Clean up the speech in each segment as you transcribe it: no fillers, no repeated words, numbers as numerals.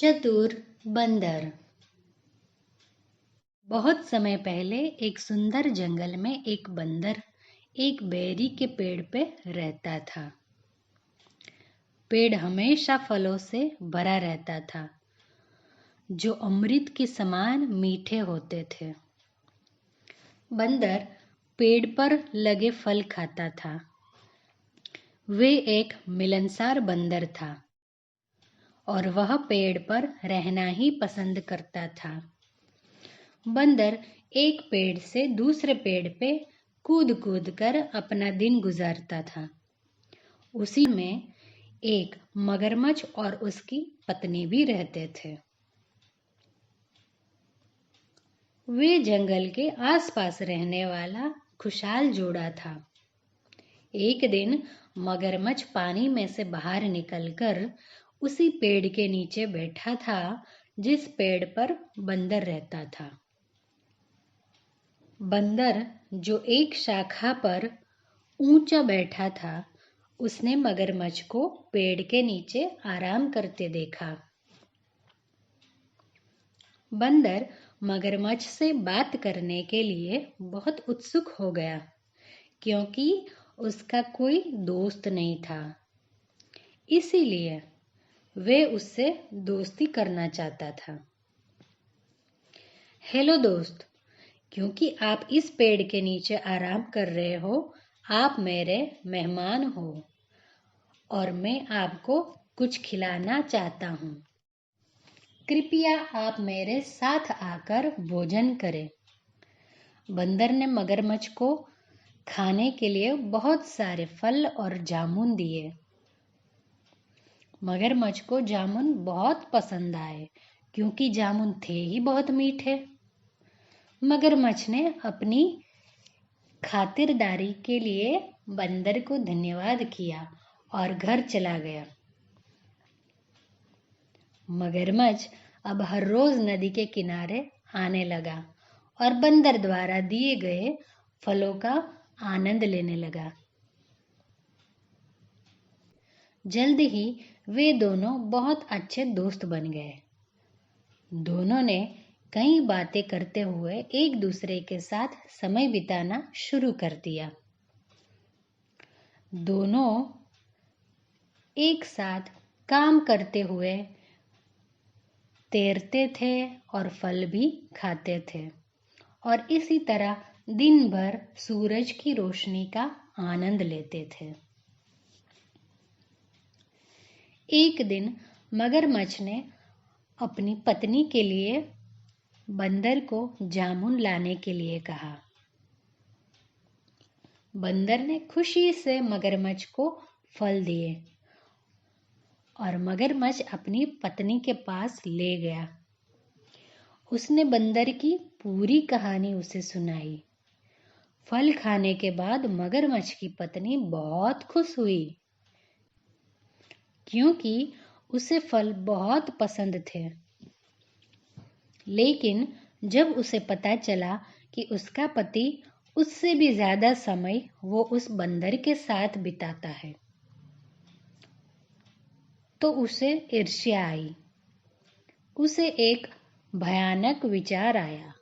चतुर बंदर। बहुत समय पहले एक सुंदर जंगल में एक बंदर एक बेरी के पेड़ पे रहता था। पेड़ हमेशा फलों से भरा रहता था जो अमृत के समान मीठे होते थे। बंदर पेड़ पर लगे फल खाता था। वे एक मिलनसार बंदर था और वह पेड़ पर रहना ही पसंद करता था। बंदर एक पेड़ से दूसरे पेड़ पे कूद कूद कर अपना दिन गुजारता था। उसी में एक मगरमच्छ और उसकी पत्नी भी रहते थे। वे जंगल के आसपास रहने वाला खुशहाल जोड़ा था। एक दिन मगरमच्छ पानी में से बाहर निकलकर उसी पेड़ के नीचे बैठा था जिस पेड़ पर बंदर रहता था। बंदर जो एक शाखा पर ऊंचा बैठा था, उसने मगरमच्छ को पेड़ के नीचे आराम करते देखा। बंदर मगरमच्छ से बात करने के लिए बहुत उत्सुक हो गया, क्योंकि उसका कोई दोस्त नहीं था। इसीलिए वे उससे दोस्ती करना चाहता था। हेलो दोस्त, क्योंकि आप इस पेड़ के नीचे आराम कर रहे हो, आप मेरे मेहमान हो और मैं आपको कुछ खिलाना चाहता हूँ। कृपया आप मेरे साथ आकर भोजन करें। बंदर ने मगरमच्छ को खाने के लिए बहुत सारे फल और जामुन दिए। मगरमच्छ को जामुन बहुत पसंद आए, क्योंकि जामुन थे ही बहुत मीठे। मगरमच्छ ने अपनी खातिरदारी के लिए बंदर को धन्यवाद किया और घर चला गया। मगरमच्छ अब हर रोज नदी के किनारे आने लगा और बंदर द्वारा दिए गए फलों का आनंद लेने लगा। जल्द ही वे दोनों बहुत अच्छे दोस्त बन गए। दोनों ने कई बातें करते हुए एक दूसरे के साथ समय बिताना शुरू कर दिया। दोनों एक साथ काम करते हुए तैरते थे और फल भी खाते थे और इसी तरह दिन भर सूरज की रोशनी का आनंद लेते थे। एक दिन मगरमच्छ ने अपनी पत्नी के लिए बंदर को जामुन लाने के लिए कहा। बंदर ने खुशी से मगरमच्छ को फल दिए और मगरमच्छ अपनी पत्नी के पास ले गया। उसने बंदर की पूरी कहानी उसे सुनाई। फल खाने के बाद मगरमच्छ की पत्नी बहुत खुश हुई, क्योंकि उसे फल बहुत पसंद थे। लेकिन जब उसे पता चला कि उसका पति उससे भी ज्यादा समय वो उस बंदर के साथ बिताता है, तो उसे ईर्ष्या आई। उसे एक भयानक विचार आया,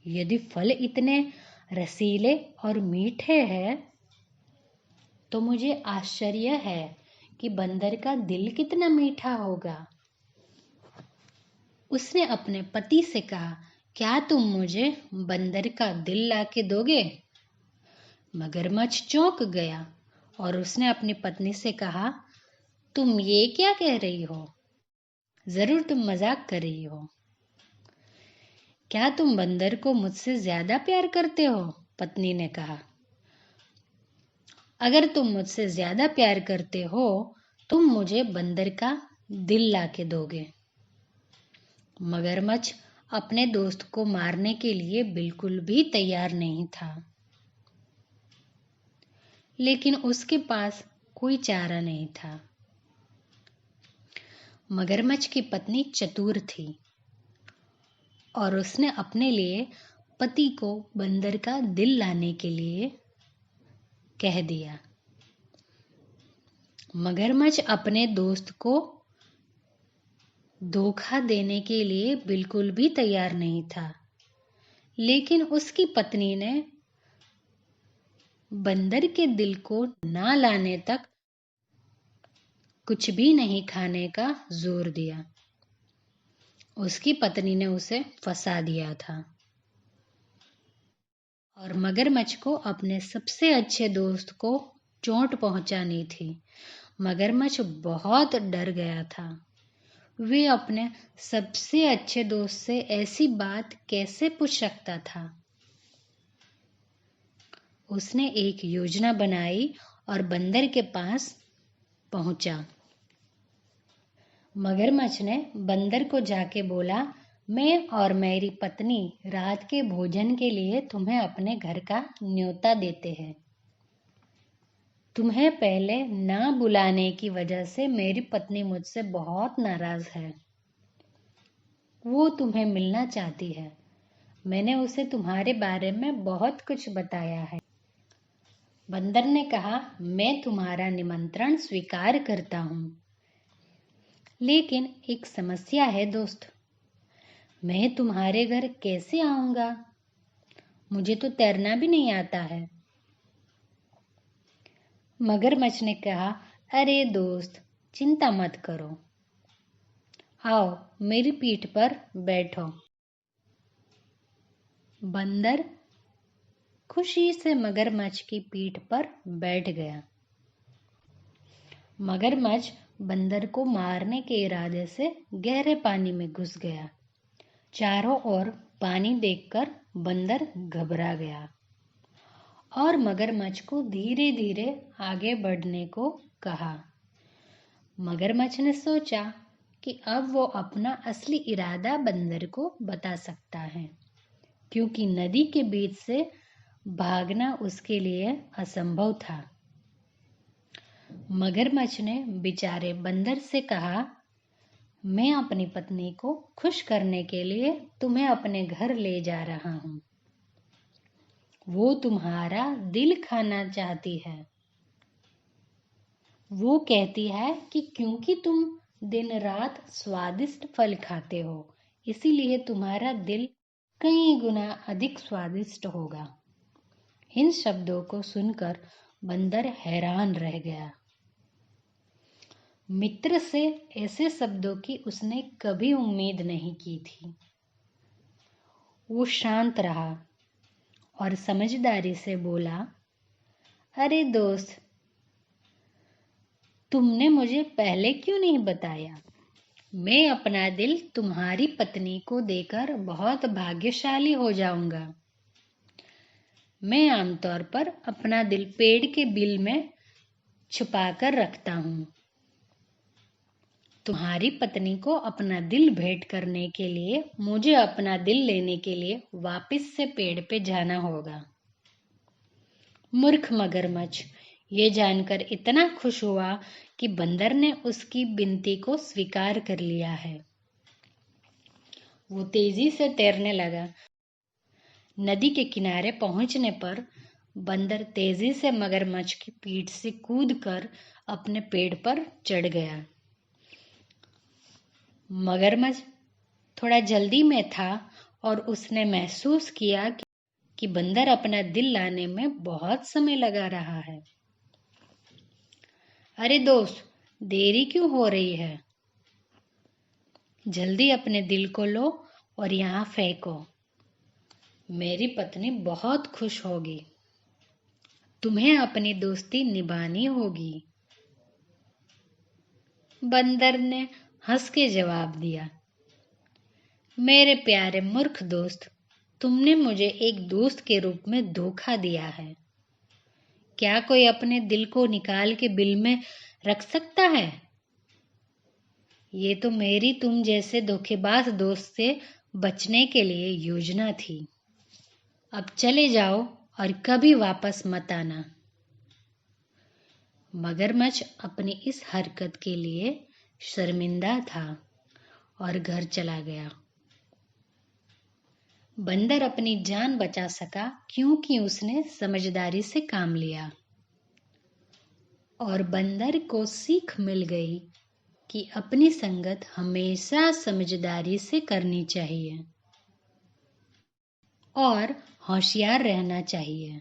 यदि फल इतने रसीले और मीठे हैं, तो मुझे आश्चर्य है कि बंदर का दिल कितना मीठा होगा। उसने अपने पति से कहा, क्या तुम मुझे बंदर का दिल लाके दोगे? मगरमच्छ चौंक गया और उसने अपनी पत्नी से कहा, तुम ये क्या कह रही हो? जरूर तुम मजाक कर रही हो। क्या तुम बंदर को मुझसे ज्यादा प्यार करते हो? पत्नी ने कहा। अगर तुम मुझसे ज्यादा प्यार करते हो, तुम मुझे बंदर का दिल लाके दोगे। मगरमच्छ अपने दोस्त को मारने के लिए बिल्कुल भी तैयार नहीं था, लेकिन उसके पास कोई चारा नहीं था। मगरमच्छ की पत्नी चतुर थी और उसने अपने लिए पति को बंदर का दिल लाने के लिए कह दिया। मगरमच्छ अपने दोस्त को धोखा देने के लिए बिल्कुल भी तैयार नहीं था। लेकिन उसकी पत्नी ने बंदर के दिल को ना लाने तक कुछ भी नहीं खाने का जोर दिया। उसकी पत्नी ने उसे फंसा दिया था और मगरमच्छ को अपने सबसे अच्छे दोस्त को चोट पहुंचानी थी। मगरमच्छ बहुत डर गया था। वे अपने सबसे अच्छे दोस्त से ऐसी बात कैसे पूछ सकता था। उसने एक योजना बनाई और बंदर के पास पहुंचा। मगरमच्छ ने बंदर को जाके बोला, मैं और मेरी पत्नी रात के भोजन के लिए तुम्हें अपने घर का न्योता देते हैं। तुम्हें पहले ना बुलाने की वजह से मेरी पत्नी मुझसे बहुत नाराज है। वो तुम्हें मिलना चाहती है। मैंने उसे तुम्हारे बारे में बहुत कुछ बताया है। बंदर ने कहा, मैं तुम्हारा निमंत्रण स्वीकार करता हूँ, लेकिन एक समस्या है दोस्त। मैं तुम्हारे घर कैसे आऊंगा? मुझे तो तैरना भी नहीं आता है। मगरमच्छ ने कहा, अरे दोस्त, चिंता मत करो। आओ मेरी पीठ पर बैठो। बंदर खुशी से मगरमच्छ की पीठ पर बैठ गया। मगरमच्छ बंदर को मारने के इरादे से गहरे पानी में घुस गया। चारों ओर पानी देखकर बंदर घबरा गया और मगरमच्छ को धीरे धीरे आगे बढ़ने को कहा। मगरमच्छ ने सोचा कि अब वो अपना असली इरादा बंदर को बता सकता है, क्योंकि नदी के बीच से भागना उसके लिए असंभव था। मगरमच्छ ने बेचारे बंदर से कहा, मैं अपनी पत्नी को खुश करने के लिए तुम्हें अपने घर ले जा रहा हूँ। वो तुम्हारा दिल खाना चाहती है। वो कहती है कि क्योंकि तुम दिन रात स्वादिष्ट फल खाते हो, इसीलिए तुम्हारा दिल कई गुना अधिक स्वादिष्ट होगा। इन शब्दों को सुनकर बंदर हैरान रह गया। मित्र से ऐसे शब्दों की उसने कभी उम्मीद नहीं की थी। वो शांत रहा और समझदारी से बोला, अरे दोस्त, तुमने मुझे पहले क्यों नहीं बताया? मैं अपना दिल तुम्हारी पत्नी को देकर बहुत भाग्यशाली हो जाऊंगा। मैं आमतौर पर अपना दिल पेड़ के बिल में छुपाकर रखता हूँ। तुम्हारी पत्नी को अपना दिल भेंट करने के लिए मुझे अपना दिल लेने के लिए वापस से पेड़ पे जाना होगा। मूर्ख मगरमच्छ ये जानकर इतना खुश हुआ कि बंदर ने उसकी विनती को स्वीकार कर लिया है। वो तेजी से तैरने लगा। नदी के किनारे पहुंचने पर बंदर तेजी से मगरमच्छ की पीठ से कूदकर अपने पेड़ पर चढ़ गया। मगरमच्छ थोड़ा जल्दी में था और उसने महसूस किया कि बंदर अपना दिल लाने में बहुत समय लगा रहा है। अरे दोस्त, देरी क्यों हो रही है? जल्दी अपने दिल को लो और यहाँ फेंको। मेरी पत्नी बहुत खुश होगी। तुम्हें अपनी दोस्ती निभानी होगी। बंदर ने हंस के जवाब दिया, मेरे प्यारे मूर्ख दोस्त, तुमने मुझे एक दोस्त के रूप में धोखा दिया है। क्या कोई अपने दिल को निकाल के बिल में रख सकता है? ये तो मेरी तुम जैसे धोखेबाज दोस्त से बचने के लिए योजना थी। अब चले जाओ और कभी वापस मत आना। मगरमच्छ अपनी इस हरकत के लिए शर्मिंदा था और घर चला गया। बंदर अपनी जान बचा सका क्योंकि उसने समझदारी से काम लिया और बंदर को सीख मिल गई कि अपनी संगत हमेशा समझदारी से करनी चाहिए और होशियार रहना चाहिए।